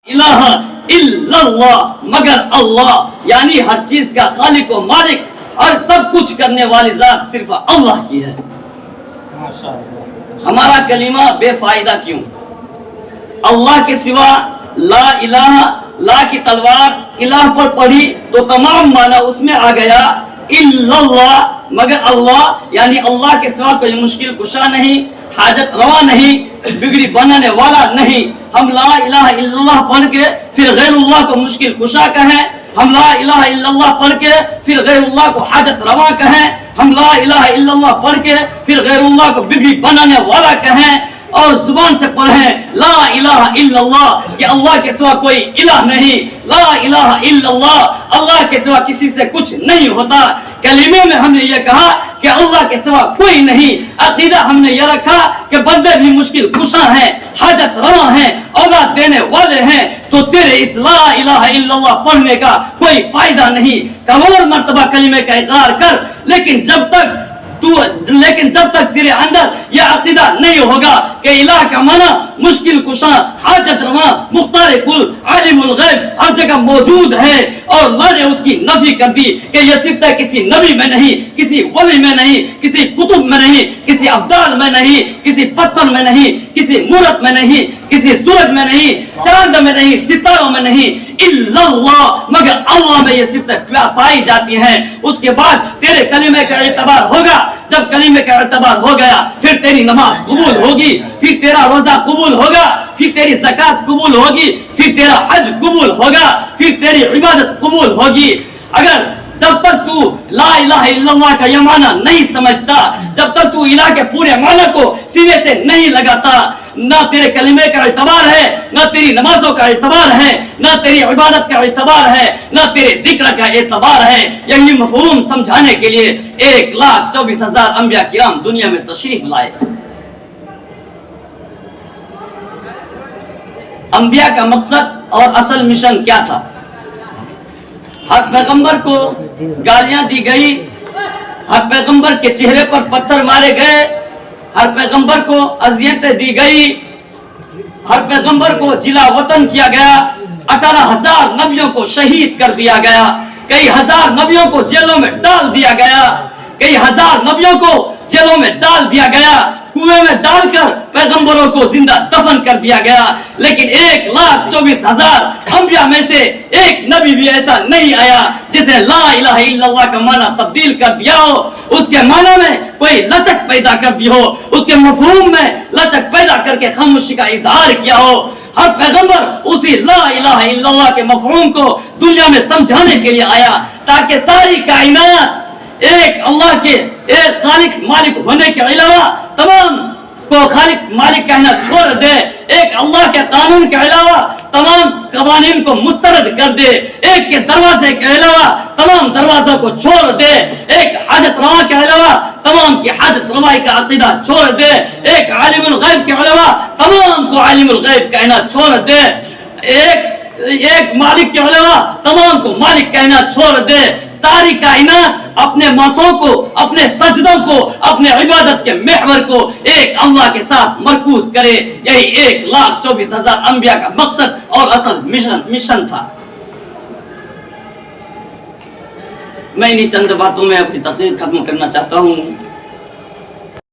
الہ الا اللہ، مگر اللہ، یعنی ہر چیز کا خالق و مالک، ہر سب کچھ کرنے والی ذات صرف اللہ کی ہے۔ ہمارا کلمہ بے فائدہ کیوں؟ اللہ کے سوا لا الہ، لا کی تلوار الہ پر پڑھی تو تمام معنی اس میں آ گیا، الا اللہ، مگر اللہ، یعنی اللہ کے سوا کوئی مشکل کشا نہیں، حاجت روا نہیں، بگڑی بنانے والا نہیں۔ ہم لا الہ الا اللہ پڑھ کے پھر غیر اللہ کو مشکل کشا کہیں، ہم لا الہ الا اللہ پڑھ کے پھر غیر اللہ کو حاجت روا کہیں، ہم لا الہ الا اللہ پڑھ کے پھر غیر اللہ کو بگڑی بنانے والا کہیں، اور زبان سے پڑھیں لا الہ الا اللہ کہ اللہ کے سوا کوئی الہ نہیں، لا الہ الا اللہ، اللہ کے سوا کسی سے کچھ نہیں ہوتا۔ کلمے میں ہم نے یہ کہا کہ اللہ کے سوا کوئی نہیں، عقیدہ ہم نے یہ رکھا کہ بندے بھی مشکل کشا ہیں، حاجت روا ہیں، اولاد دینے والے ہیں، تو تیرے اس لا الہ الا اللہ پڑھنے کا کوئی فائدہ نہیں۔ کروڑ مرتبہ کلمے کا اقرار کر، لیکن جب تک تیرے اندر یہ عقیدہ نہیں ہوگا کہ الہ کا معنی مشکل کشا، حاجت روا، مختار کل، عالم الغیب ہر جگہ موجود ہے، اور اللہ نے اس کی نفی کر دی کہ یہ صفت کسی نبی میں نہیں، کسی ولی میں نہیں، کسی کتب میں نہیں، کسی ابدال میں نہیں، کسی پتھر میں نہیں، کسی مورت میں نہیں، کسی سورج میں نہیں، چاند میں نہیں، ستاروں میں نہیں، الا اللہ، مگر اللہ میں یہ صفت پائی جاتی ہیں۔ اس کے بعد تیرے کلمے کا اعتبار ہوگا۔ جب کلمے کا اعتبار ہو گیا پھر تیری نماز قبول ہوگی، پھر تیرا روزہ قبول ہوگا، پھر تیری زکوٰۃ قبول ہوگی، پھر تیرا حج قبول ہوگا، پھر تیری عبادت قبول ہوگی۔ اگر جب تک تو لا الہ الا اللہ کا یہ معنی نہیں سمجھتا، جب تک تو الہ کے پورے معنی کو سینے سے نہیں لگاتا، نہ تیرے کلمے کا اعتبار ہے، نہ تیری نمازوں کا اعتبار ہے، نہ تیری عبادت کا اعتبار ہے، نہ تیرے ذکر کا اعتبار ہے۔ یہی مفہوم سمجھانے کے لیے 1,24,000 انبیاء کرام دنیا میں تشریف لائے۔ انبیاء کا مقصد اور اصل مشن کیا تھا؟ ہر پیغمبر کو گالیاں دی گئی، ہر پیغمبر کے چہرے پر پتھر مارے گئے، ہر پیغمبر کو اذیتیں دی گئی، ہر پیغمبر کو جلا وطن کیا گیا، 18,000 نبیوں کو شہید کر دیا گیا، کئی ہزار نبیوں کو جیلوں میں ڈال دیا گیا، کئی ہزار نبیوں کو جیلوں میں ڈال دیا گیا، کنویں میں ڈال کر پیغمبروں کو زندہ دفن کر دیا گیا، لیکن 1,24,000 انبیاء میں سے ایک نبی بھی ایسا نہیں آیا جسے لا الہ الا اللہ کا معنی تبدیل کر دیا ہو، اس کے معنی میں کوئی لچک پیدا کر دی ہو، اس کے مفہوم میں لچک پیدا کر کے خاموشی کا اظہار کیا ہو۔ ہر پیغمبر اسی لا الہ الا اللہ کے مفہوم کو دنیا میں سمجھانے کے لیے آیا، تاکہ ساری کائنات ایک اللہ کے ایک خالق مالک ہونے کے علاوہ تمام کو خالق مالک کہنا چھوڑ دے، ایک اللہ کے قانون کے علاوہ تمام قوانین کو مسترد کر دے، ایک کے دروازے کے علاوہ تمام دروازوں کو چھوڑ دے، ایک حاجت روا کے علاوہ تمام کی حاجت روائی کا عقیدہ چھوڑ دے، ایک عالم الغیب کے علاوہ تمام کو عالم الغیب کہنا چھوڑ دے، ایک مالک کے علاوہ تمام کو مالک کہنا چھوڑ دے۔ ساری کائنات اپنے ماتھوں کو، اپنے سجدوں کو، اپنے عبادت کے محور کو ایک اللہ کے ساتھ مرکوز کرے۔ یہی 1,24,000 انبیاء کا مقصد اور اصل مشن تھا۔ میں انہی چند باتوں میں اپنی تقریر ختم کرنا چاہتا ہوں۔